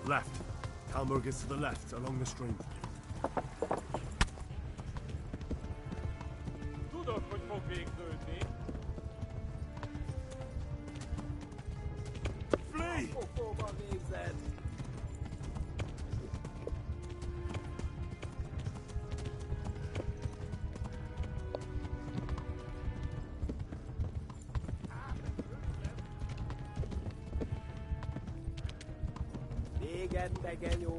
Left. Talmberg is to the left, along the stream. Tudod, hogy fog végződni. Flee! Pokóba végzed! Véged, te genyó!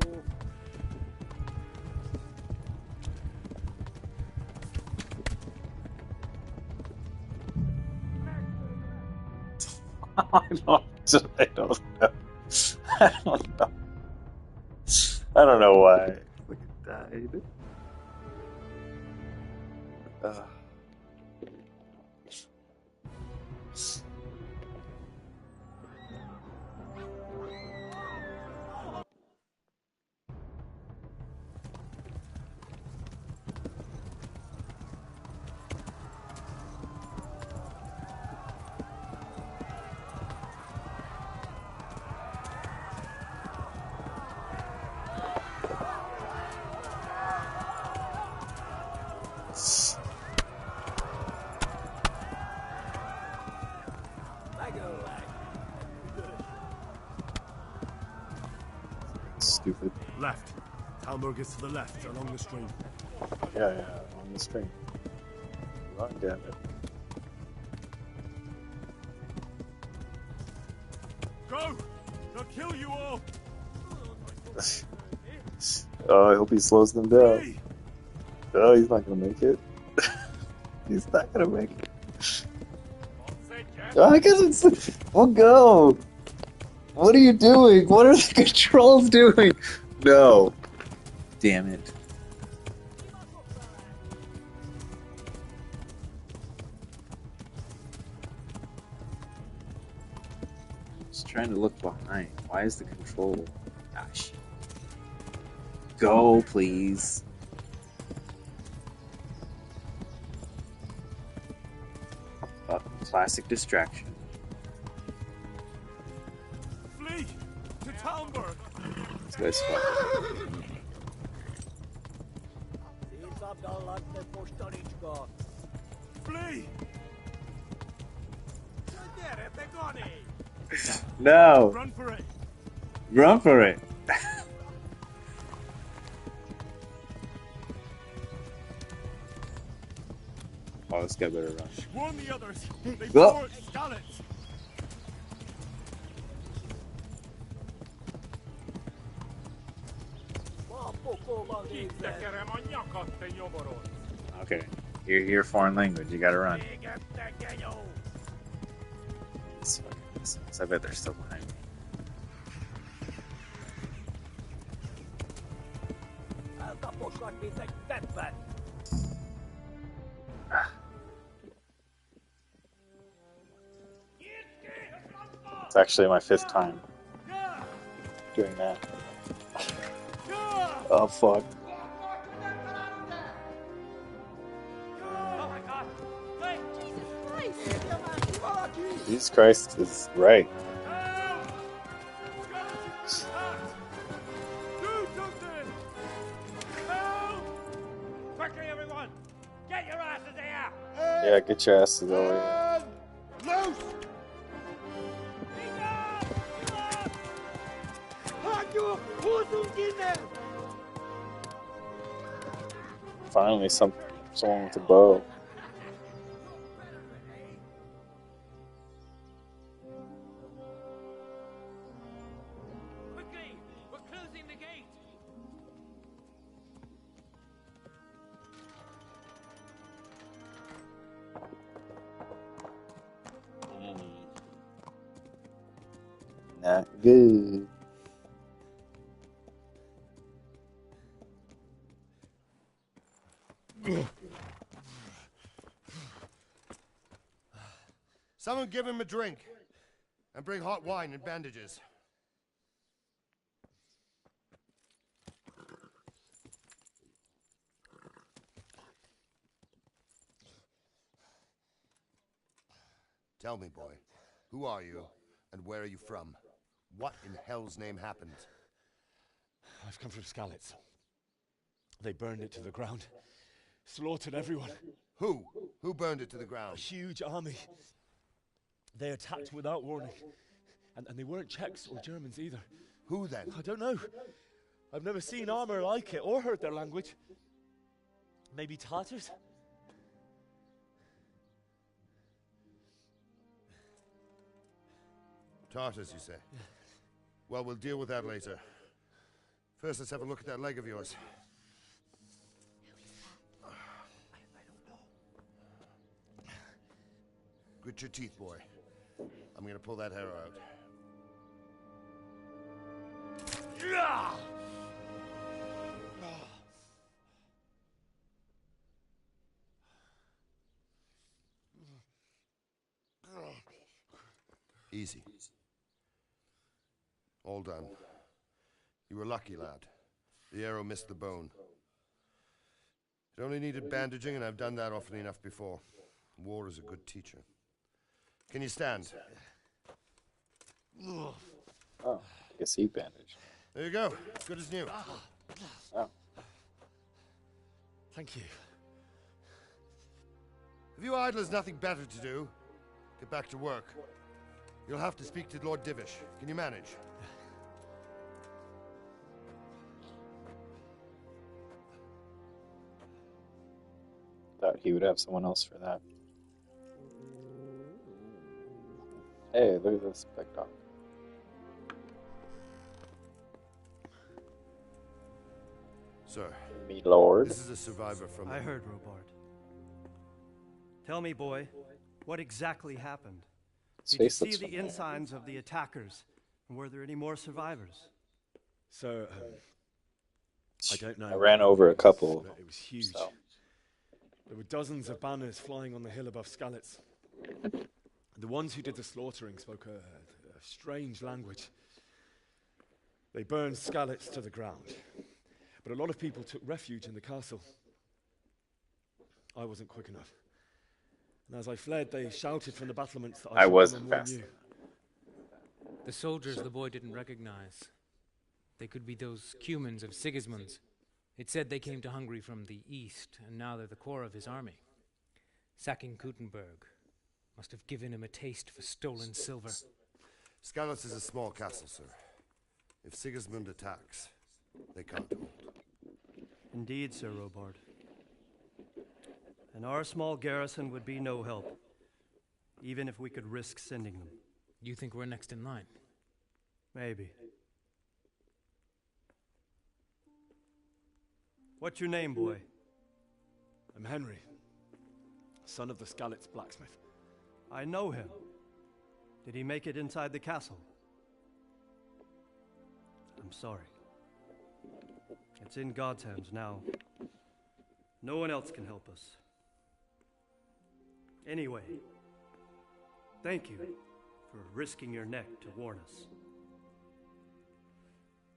I don't know. I don't know. I don't know why. Look, it died. Stupid. Left. Talmberg is to the left, along the stream. Yeah, on the stream. Run, damn it. Go! They'll kill you all! Oh, I hope he slows them down. Flee! Oh, he's not gonna make it. He's not gonna make it. Oh, I guess it's... We'll go! What are you doing? What are the controls doing? No. Damn it. Just trying to look behind. Why is the control... Gosh. Go, please. Classic distraction. Flee! To Talmberg! This guy's fucking... Flee! No! Run for it! Run for it! Oh, this guy better run. Warn the others! They Go. pour Scarlet! Kitekerem a nyakat, te nyomoron! Okay. You're here foreign language, you gotta run. Véged, te genyó! These fucking assholes. I bet they're still behind me. Eltaposnak, mint egy teppet! It's actually my 5th time doing that. Oh, fuck. Jesus Christ is right. Quickly, everyone! Get your asses here! Yeah, get your asses over here. Loose! Finally, someone with a bow. Quickly! We're closing the gate! Not good. Someone give him a drink. And bring hot wine and bandages. Tell me, boy, who are you, and where are you from? What in hell's name happened? I've come from Skalitz. They burned it to the ground. Slaughtered everyone. Who? Who burned it to the A ground? huge army. They attacked without warning. And they weren't Czechs or Germans either. Who then? I don't know. I've never seen armor like it or heard their language. Maybe Tatars? Tartars, you say? Well, we'll deal with that later. First, let's have a look at that leg of yours. I don't know. Grit your teeth, boy. I'm gonna pull that hair out. Easy. All done. You were lucky, lad. The arrow missed the bone. It only needed bandaging, and I've done that often enough before. War is a good teacher. Can you stand? Oh, I guess he bandaged. There you go. Good as new. Oh. Thank you. If you idlers nothing better to do, get back to work. You'll have to speak to Lord Divish. Can you manage? Thought he would have someone else for that. Hey, look at this big dog. Sir, Me lord. this is a survivor from... I heard, Robard. Tell me, boy, what exactly happened? His Did you face see looks the familiar. insides of the attackers? And were there any more survivors? So, I don't know. I ran over a couple. But it was huge. So. There were dozens of banners flying on the hill above Skalitz. The ones who did the slaughtering spoke a strange language. They burned Skalitz to the ground. But a lot of people took refuge in the castle. I wasn't quick enough. And as I fled, they shouted from the battlements that I should wasn't come and warn fast. you. The soldiers the boy didn't recognize. They could be those Cumans of Sigismund's. It said they came to Hungary from the east, and now they're the core of his army. Sacking Kuttenberg must have given him a taste for stolen silver. Skalitz is a small castle, sir. If Sigismund attacks, they can't hold. Indeed, Sir Robard. And our small garrison would be no help, even if we could risk sending them. You think we're next in line? Maybe. What's your name, boy? I'm Henry, son of the Skalitz blacksmith. I know him. Did he make it inside the castle? I'm sorry. It's in God's hands now. No one else can help us. Anyway, thank you for risking your neck to warn us.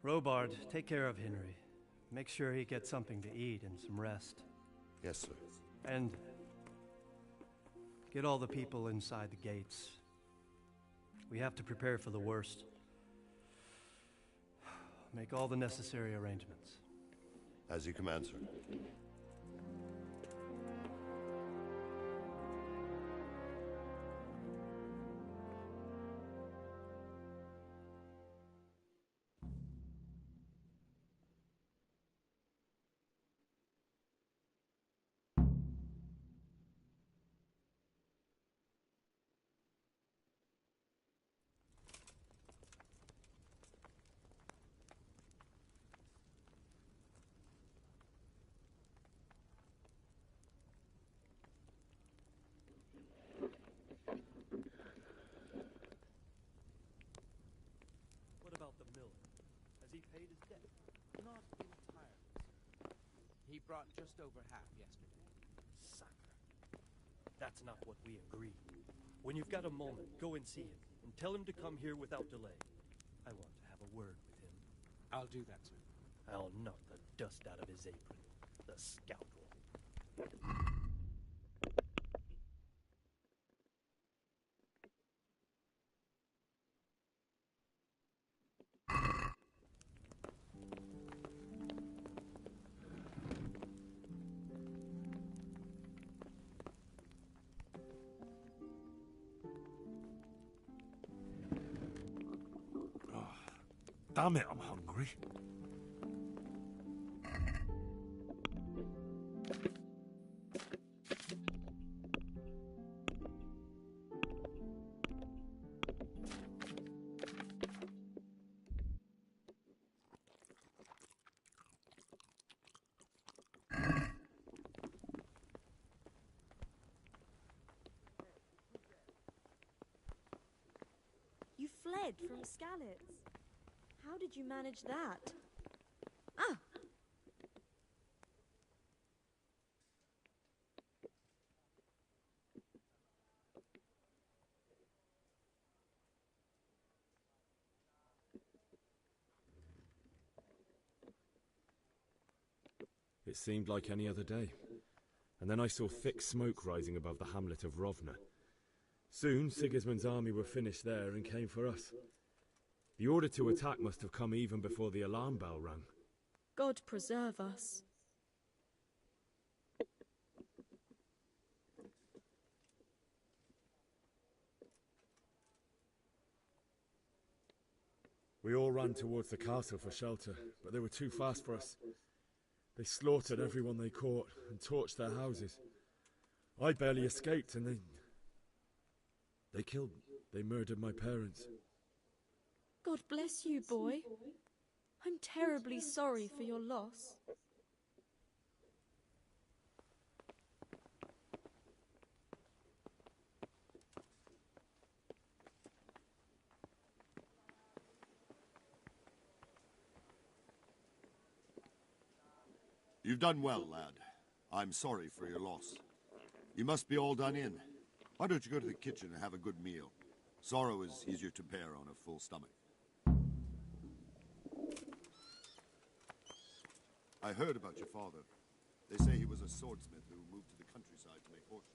Robard, take care of Henry. Make sure he gets something to eat and some rest. Yes, sir. And get all the people inside the gates. We have to prepare for the worst. Make all the necessary arrangements. As you command, sir. What about the miller? Has he paid his debt? Not entirely, sir. He brought just over half yesterday. That's not what we agreed. When you've got a moment, go and see him, and tell him to come here without delay. I want to have a word with him. I'll do that, sir. I'll knock the dust out of his apron, the scoundrel. Damn it, I'm hungry. You fled from Skalitz. How did you manage that? Ah! It seemed like any other day. And then I saw thick smoke rising above the hamlet of Rovna. Soon, Sigismund's army were finished there and came for us. The order to attack must have come even before the alarm bell rang. God preserve us. We all ran towards the castle for shelter, but they were too fast for us. They slaughtered everyone they caught and torched their houses. I barely escaped, and they murdered my parents. God bless you, boy. I'm terribly sorry for your loss. You've done well, lad. I'm sorry for your loss. You must be all done in. Why don't you go to the kitchen and have a good meal? Sorrow is easier to bear on a full stomach. I heard about your father. They say he was a swordsmith who moved to the countryside to make fortunes.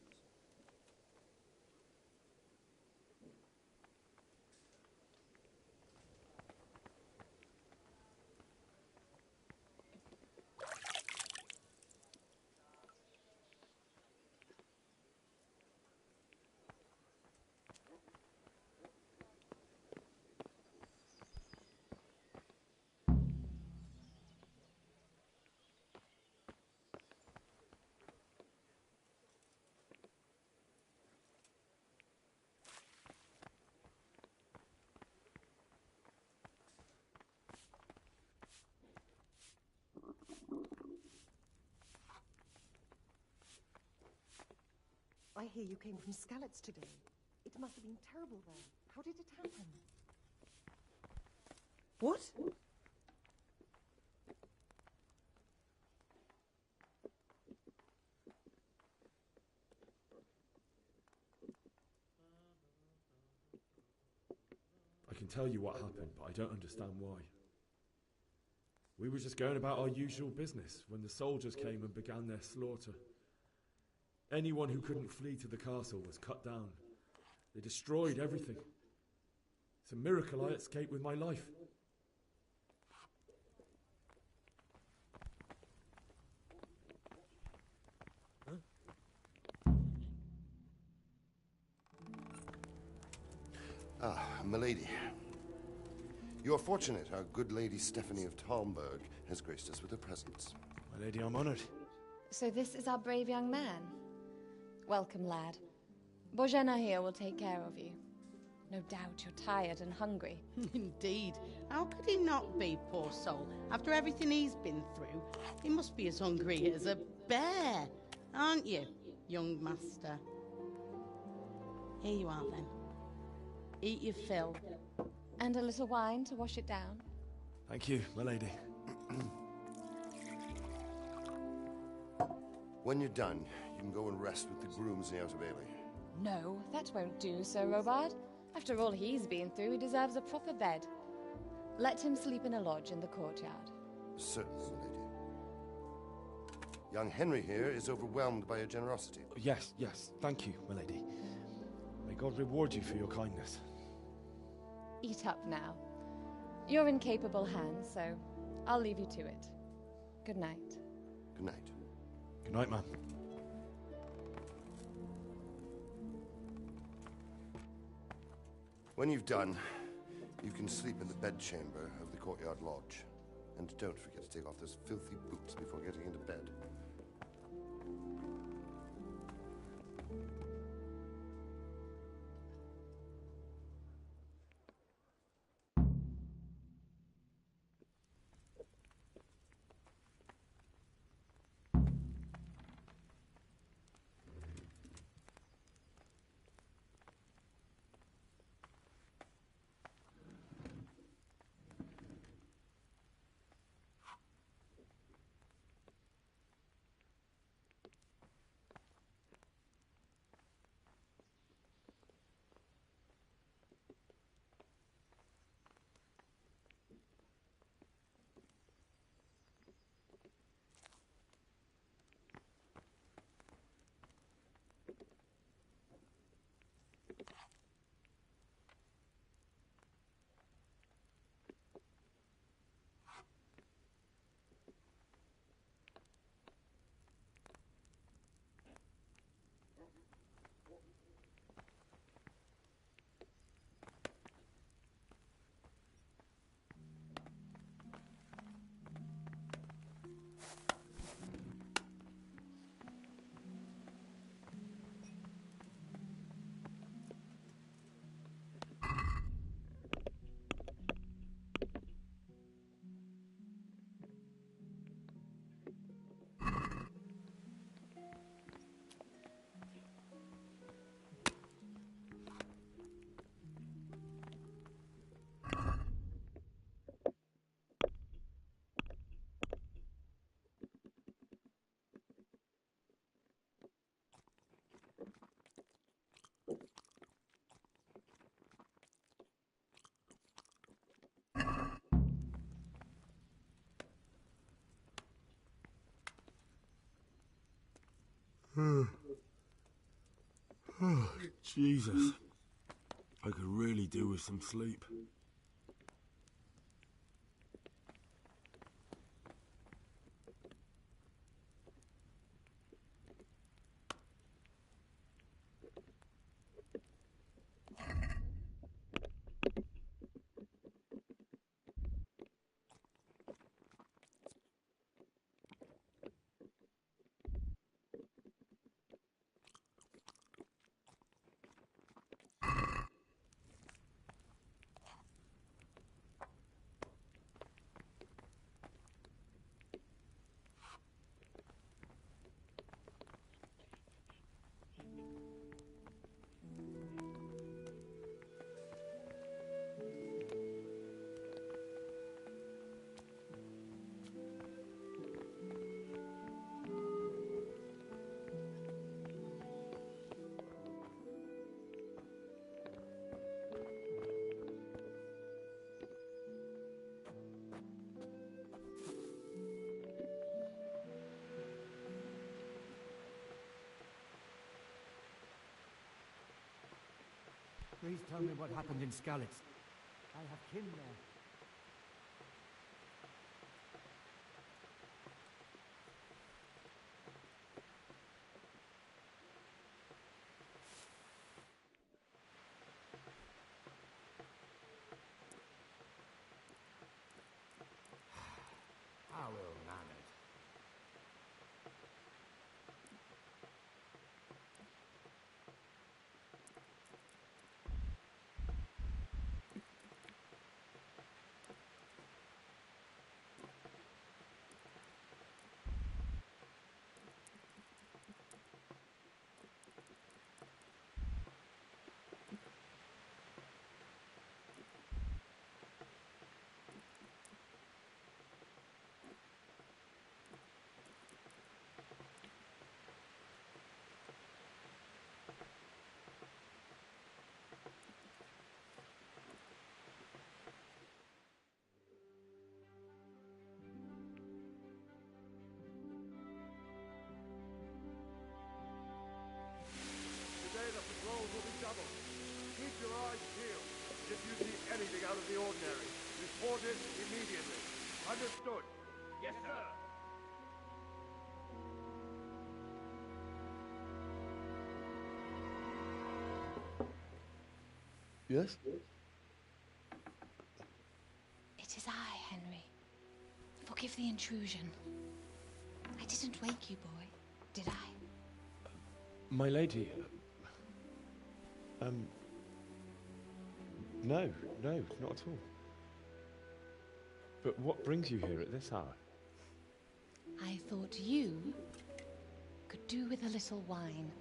I hear you came from Skalitz today. It must have been terrible there. How did it happen? What? I can tell you what happened, but I don't understand why. We were just going about our usual business when the soldiers came and began their slaughter. Anyone who couldn't flee to the castle was cut down. They destroyed everything. It's a miracle I escaped with my life. Ah, milady. You are fortunate our good lady Stephanie of Talmberg has graced us with her presence. My lady, I'm honored. So this is our brave young man. Welcome, lad. Bozhena here will take care of you. No doubt you're tired and hungry. Indeed. How could he not be, poor soul? After everything he's been through, he must be as hungry as a bear. Aren't you, young master? Here you are, then. Eat your fill. And a little wine to wash it down. Thank you, my lady. When you're done, you can go and rest with the grooms in the Outer Bailey. No, that won't do, Sir Robard. After all he's been through, he deserves a proper bed. Let him sleep in a lodge in the courtyard. Certainly, milady. Young Henry here is overwhelmed by your generosity. Yes, yes. Thank you, milady. May God reward you for your kindness. Eat up now. You're in capable hands, so I'll leave you to it. Good night. Good night. Good night, ma'am. When you've done, you can sleep in the bedchamber of the courtyard lodge. And don't forget to take off those filthy boots before getting into bed. Jesus. I could really do with some sleep. Please tell me what happened in Skalitz. I have kin there. I will manage. Understood. Yes, sir. Yes? It is I, Henry. Forgive the intrusion. I didn't wake you, boy, did I? My lady. No, not at all. But what brings you here at this hour? I thought you could do with a little wine.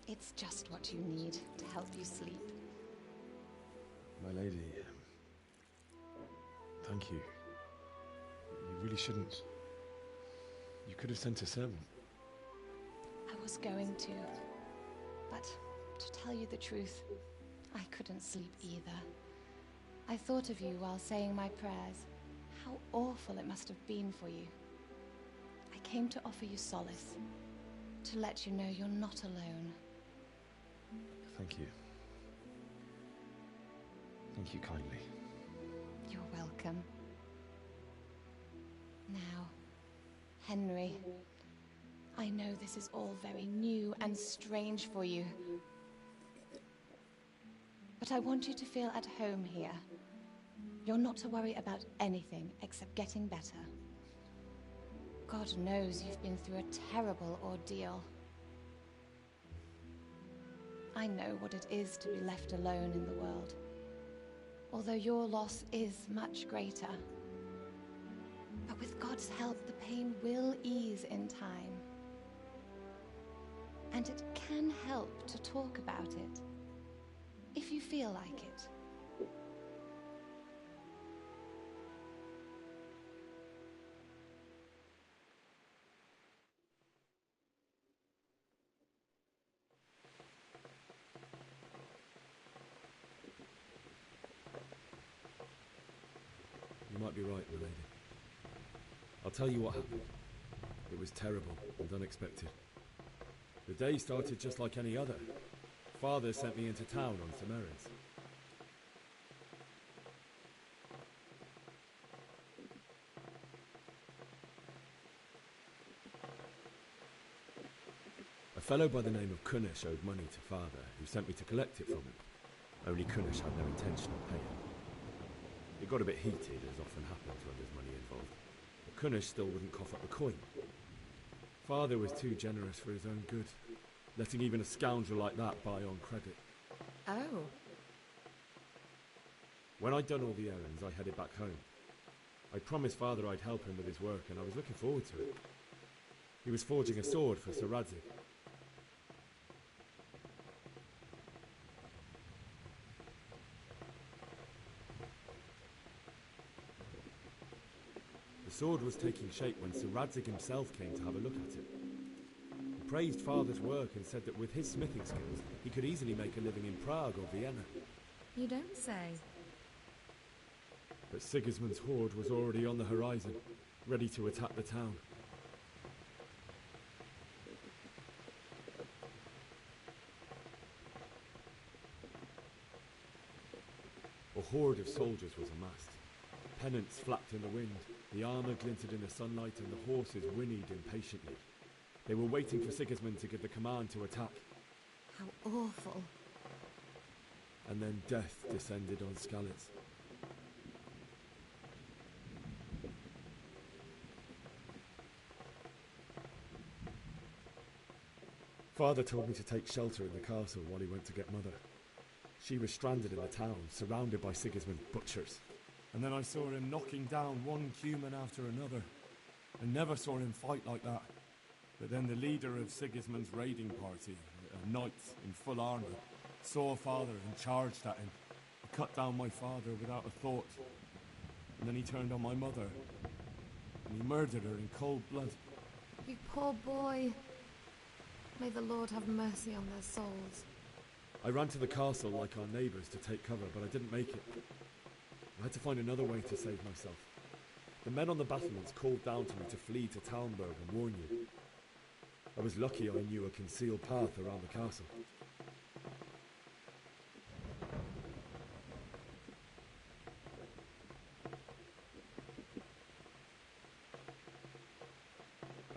It's just what you need to help you sleep. My lady, thank you. You really shouldn't. You could have sent a servant. I was going to, but to tell you the truth, I couldn't sleep either. I thought of you while saying my prayers. How awful it must have been for you. I came to offer you solace, to let you know you're not alone. Thank you. Thank you kindly. You're welcome. Now, Henry, I know this is all very new and strange for you. But I want you to feel at home here. You're not to worry about anything except getting better. God knows you've been through a terrible ordeal. I know what it is to be left alone in the world, although your loss is much greater. But with God's help, the pain will ease in time. And it can help to talk about it, if you feel like it. You might be right, my lady. I'll tell you what happened. It was terrible and unexpected. The day started just like any other. Father sent me into town on some errands. A fellow by the name of Kunnish owed money to Father, who sent me to collect it from him. Only Kunnish had no intention of paying. It got a bit heated, as often happens when there's money involved. But Kunnish still wouldn't cough up the coin. Father was too generous for his own good, letting even a scoundrel like that buy on credit. Oh. When I'd done all the errands, I headed back home. I promised Father I'd help him with his work, and I was looking forward to it. He was forging a sword for Sir Radzig. The sword was taking shape when Sir Radzig himself came to have a look at it. He praised Father's work and said that with his smithing skills, he could easily make a living in Prague or Vienna. You don't say. But Sigismund's horde was already on the horizon, ready to attack the town. A horde of soldiers was amassed. Pennants flapped in the wind, the armour glinted in the sunlight, and the horses whinnied impatiently. They were waiting for Sigismund to give the command to attack. How awful. And then death descended on Skalitz. Father told me to take shelter in the castle while he went to get Mother. She was stranded in the town, surrounded by Sigismund's butchers. And then I saw him knocking down one human after another. I never saw him fight like that. But then the leader of Sigismund's raiding party, a knight in full armour, saw Father and charged at him. He cut down my father without a thought. And then he turned on my mother. And he murdered her in cold blood. You poor boy. May the Lord have mercy on their souls. I ran to the castle like our neighbours to take cover, but I didn't make it. I had to find another way to save myself. The men on the battlements called down to me to flee to Talmberg and warn you. I was lucky I knew a concealed path around the castle.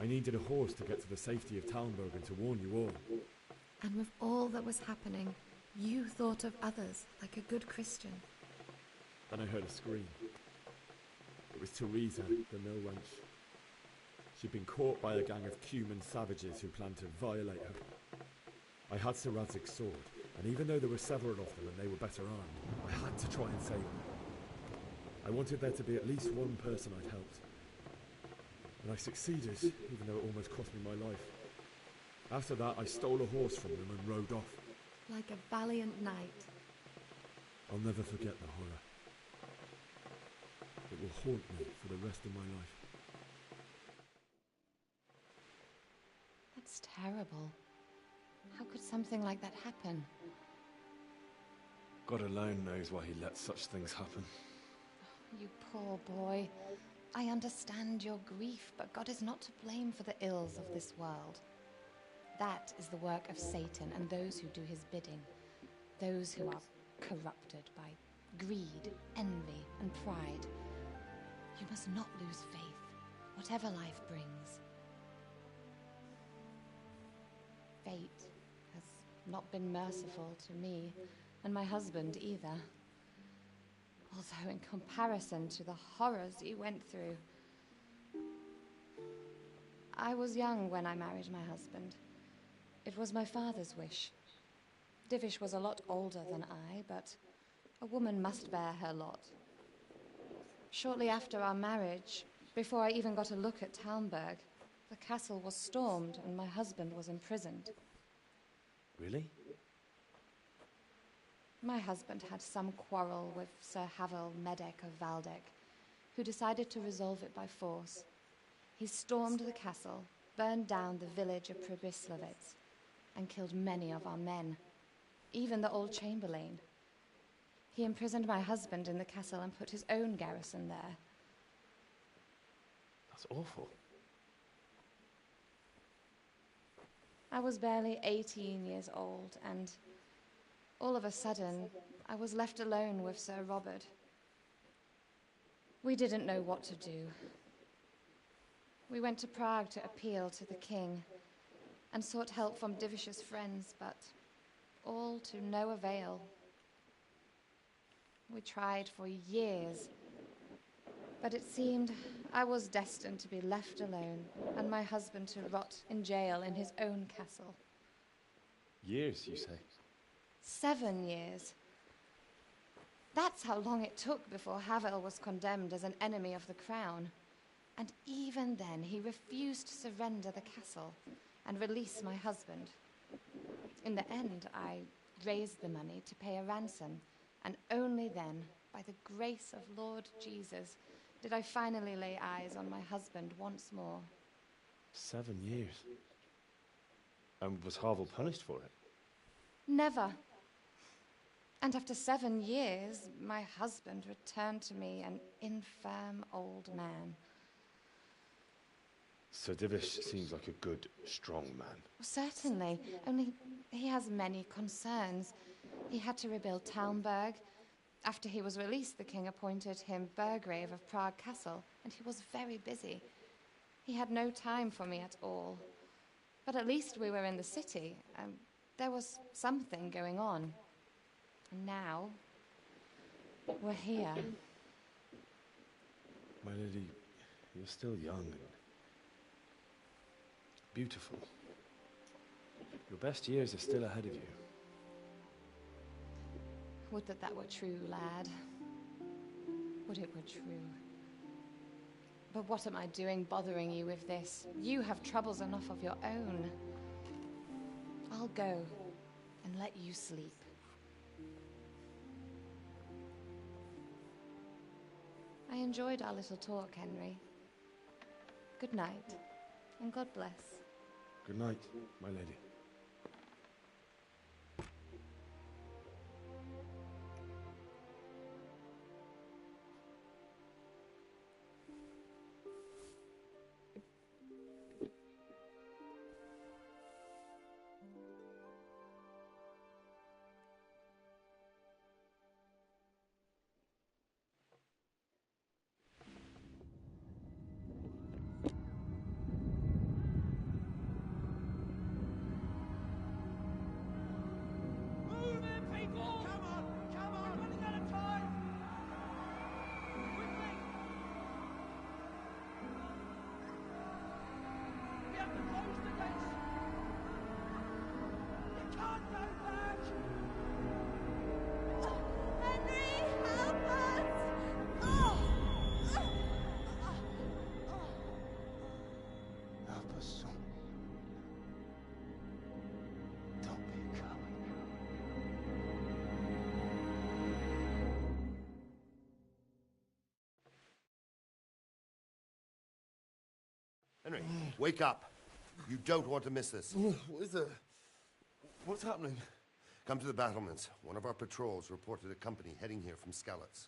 I needed a horse to get to the safety of Talmberg and to warn you all. And with all that was happening, you thought of others like a good Christian. Then I heard a scream. It was Teresa, the mill wench. She'd been caught by a gang of Cuman savages who planned to violate her. I had Sir Radzig's sword, and even though there were several of them and they were better armed, I had to try and save them. I wanted there to be at least one person I'd helped. And I succeeded, even though it almost cost me my life. After that, I stole a horse from them and rode off. Like a valiant knight. I'll never forget the horror. It will haunt me for the rest of my life. That's terrible. How could something like that happen? God alone knows why he lets such things happen. You poor boy. I understand your grief, but God is not to blame for the ills of this world. That is the work of Satan and those who do his bidding. Those who are corrupted by greed, envy, and pride. You must not lose faith, whatever life brings. Fate has not been merciful to me, and my husband either. Although in comparison to the horrors you went through. I was young when I married my husband. It was my father's wish. Divish was a lot older than I, but a woman must bear her lot. Shortly after our marriage, before I even got a look at Talmberg, the castle was stormed and my husband was imprisoned. Really? My husband had some quarrel with Sir Havel Medek of Valdek, who decided to resolve it by force. He stormed the castle, burned down the village of Pribyslavitz, and killed many of our men, even the old chamberlain. He imprisoned my husband in the castle and put his own garrison there. That's awful. I was barely 18 years old, and all of a sudden, I was left alone with Sir Robert. We didn't know what to do. We went to Prague to appeal to the king and sought help from Divish's friends, but all to no avail. We tried for years, but it seemed I was destined to be left alone and my husband to rot in jail in his own castle. Years, you say? 7 years. That's how long it took before Havel was condemned as an enemy of the crown. And even then, he refused to surrender the castle and release my husband. In the end, I raised the money to pay a ransom, and only then, by the grace of Lord Jesus, did I finally lay eyes on my husband once more. 7 years? And was Havel punished for it? Never. And after 7 years, my husband returned to me an infirm old man. Sir Divish seems like a good, strong man. Certainly, only he has many concerns. He had to rebuild Talmberg. After he was released, the king appointed him Burgrave of Prague Castle, and he was very busy. He had no time for me at all. But at least we were in the city, and there was something going on. And now, we're here. My lady, you're still young and beautiful. Your best years are still ahead of you. Would that that were true, lad. Would it were true. But what am I doing bothering you with this? You have troubles enough of your own. I'll go and let you sleep. I enjoyed our little talk, Henry. Good night, and God bless. Good night, my lady. Henry, wake up. You don't want to miss this. What is it? What's happening? Come to the battlements. One of our patrols reported a company heading here from Skalitz.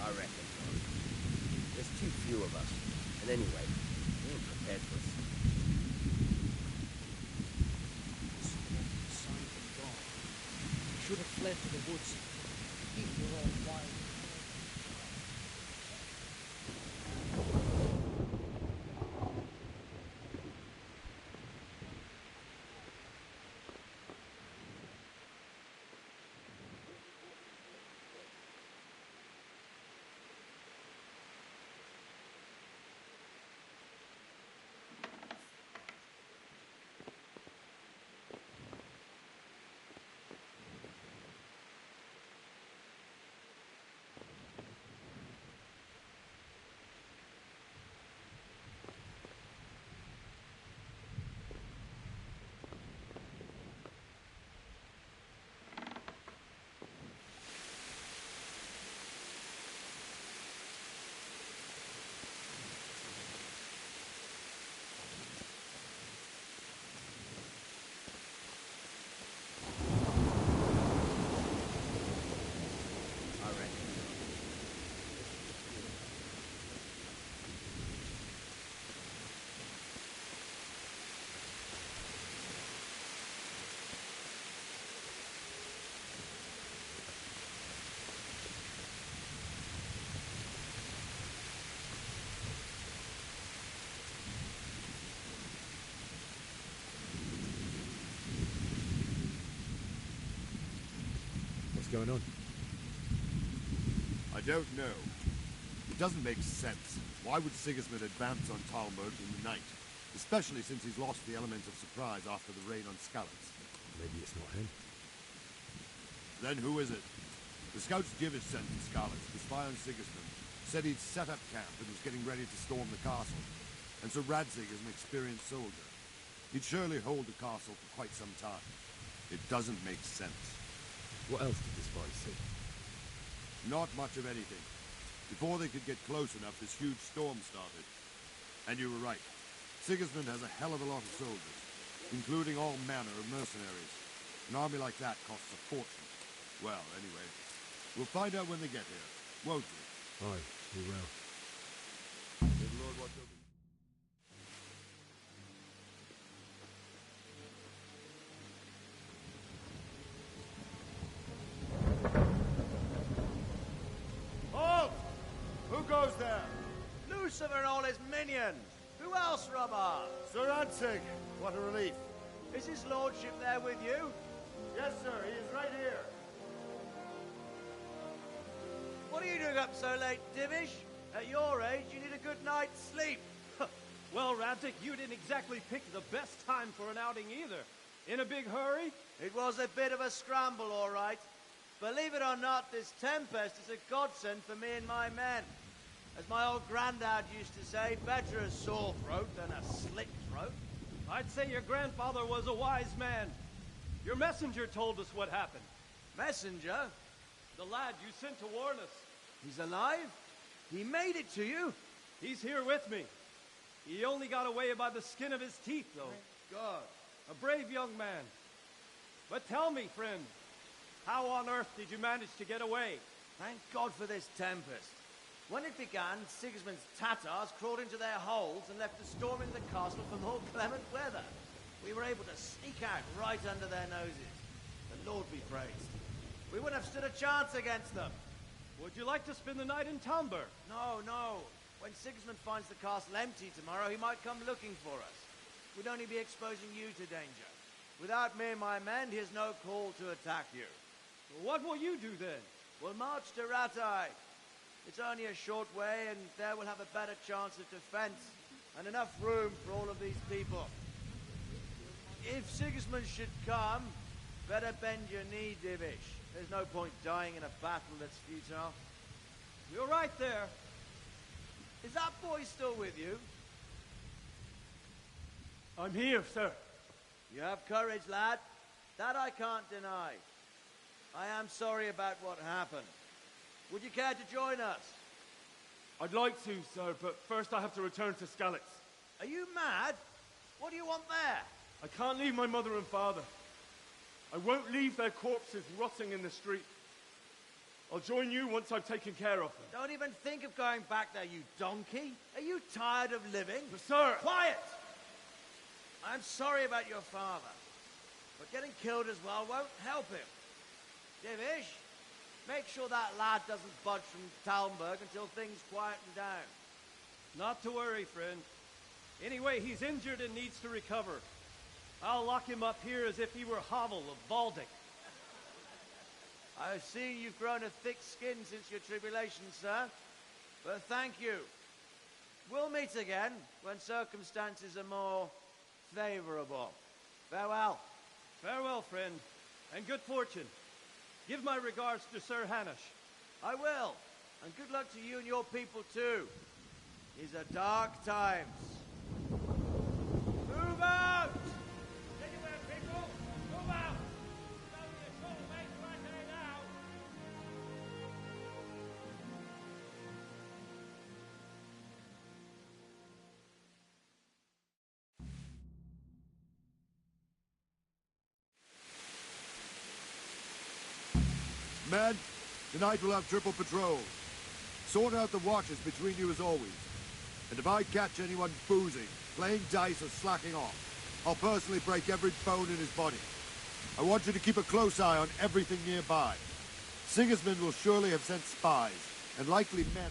I reckon. There's too few of us. And anyway, we ain't prepared for us. We should have fled to the woods. People were all wild. What's going on? I don't know. It doesn't make sense. Why would Sigismund advance on Talmud in the night? Especially since he's lost the element of surprise after the raid on Skalitz. Maybe it's not him. Then who is it? The scouts Divish sent to Skalitz to spy on Sigismund said he'd set up camp and was getting ready to storm the castle. And so Radzig is an experienced soldier. He'd surely hold the castle for quite some time. It doesn't make sense. What else did the spies see? Not much of anything. Before they could get close enough, this huge storm started. And you were right. Sigismund has a hell of a lot of soldiers, including all manner of mercenaries. An army like that costs a fortune. Well, anyway, we'll find out when they get here, won't we? Aye, we will. May the Lord watch over you. Halt! Who goes there? Lucifer and all his minions. Who else, Robert? Sir Radzig. What a relief. Is his lordship there with you? Yes, sir. He is right here. What are you doing up so late, Divish? At your age, you need a good night's sleep. Well, Radzig, you didn't exactly pick the best time for an outing either. In a big hurry? It was a bit of a scramble, all right. Believe it or not, this tempest is a godsend for me and my men. As my old granddad used to say, better a sore throat than a slit throat. I'd say your grandfather was a wise man. Your messenger told us what happened. Messenger? The lad you sent to warn us. He's alive? He made it to you? He's here with me. He only got away by the skin of his teeth, though. Thank God. A brave young man. But tell me, friend, how on earth did you manage to get away? Thank God for this tempest. When it began, Sigismund's Tatars crawled into their holes and left the storm in the castle for more clement weather. We were able to sneak out right under their noses. The Lord be praised. We wouldn't have stood a chance against them. Would you like to spend the night in Talmud? No, no. When Sigismund finds the castle empty tomorrow, he might come looking for us. We'd only be exposing you to danger. Without me and my men, he has no call to attack you. What will you do then? We'll march to Ratai. It's only a short way, and there we'll have a better chance of defense and enough room for all of these people. If Sigismund should come, better bend your knee, Divish. There's no point dying in a battle that's futile. You're right there. Is that boy still with you? I'm here, sir. You have courage, lad. That I can't deny. I am sorry about what happened. Would you care to join us? I'd like to, sir, but first I have to return to Skalitz. Are you mad? What do you want there? I can't leave my mother and father. I won't leave their corpses rotting in the street. I'll join you once I've taken care of them. Don't even think of going back there, you donkey. Are you tired of living? But sir... Quiet! I'm sorry about your father, but getting killed as well won't help him. Divish, make sure that lad doesn't budge from Talmberg until things quieten down. Not to worry, friend. Anyway, he's injured and needs to recover. I'll lock him up here as if he were Havel of Baldic. I see you've grown a thick skin since your tribulation, sir. But thank you. We'll meet again when circumstances are more favorable. Farewell. Farewell, friend, and good fortune. Give my regards to Sir Hanush. I will. And good luck to you and your people, too. These are dark times. Move out! Anywhere, people! Move out! It's only a short way to our day now. Men, tonight we'll have triple patrol. Sort out the watches between you as always. And if I catch anyone boozing, playing dice or slacking off, I'll personally break every bone in his body. I want you to keep a close eye on everything nearby. Sigismund will surely have sent spies, and likely men...